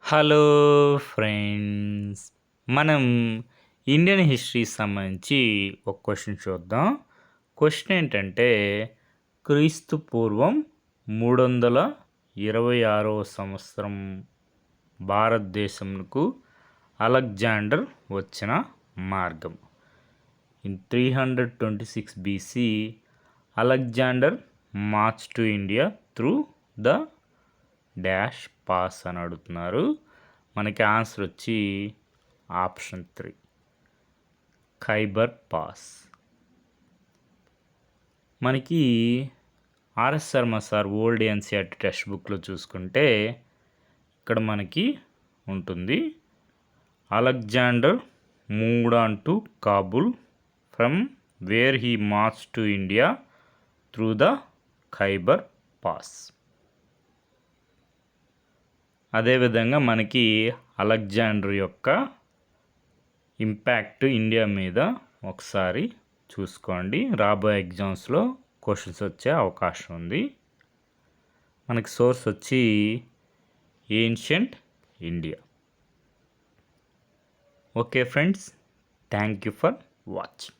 Hello friends. మనం Indian హిస్టరీకి సంబంధించి ఒక క్వశ్చన్ చూద్దాం. క్వశ్చన్ ఏంటంటే, క్రీస్తు పూర్వం 326వ సంవత్సరం భారతదేశంకు అలెగ్జాండర్ వచ్చిన మార్గం. In 326 BC, Alexander March to India through the dash pass అని అడుగుతున్నారు. మనకి ఆన్సర్ వచ్చి ఆప్షన్ 3, ఖైబర్ పాస్. మనకి RS Sharma sir old NCERT text బుక్లో చూసుకుంటే ఇక్కడ మనకి ఉంటుంది, Alexander moved on to Kabul from where he March to India through the Khyber pass. అదేవిధంగా మనకి అలెగ్జాండర్ యొక్క ఇంపాక్ట్ ఇండియా మీద ఒకసారి చూసుకోండి. రాబోయే ఎగ్జామ్స్లో క్వశ్చన్స్ వచ్చే అవకాశం ఉంది. మనకి సోర్స్ వచ్చి ancient India. Okay friends, thank you for watching.